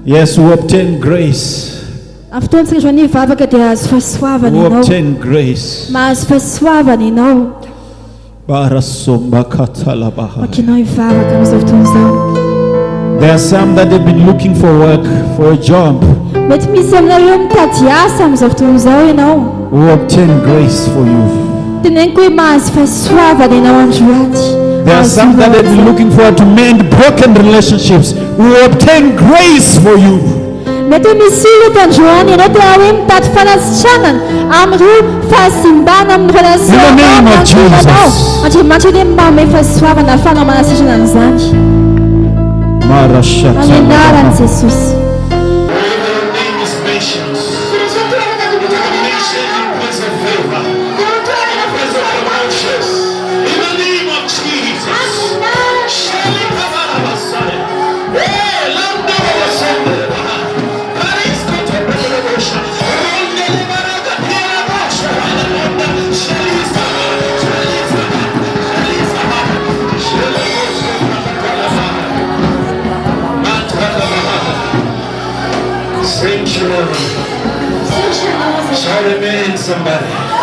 Yes, we obtain grace. We obtain grace. There are some that have been looking for work, for a job. We obtain grace for you. There are some that have been looking for to mend broken relationships. We obtain grace for you. In the name of Jesus. Shout amen, somebody.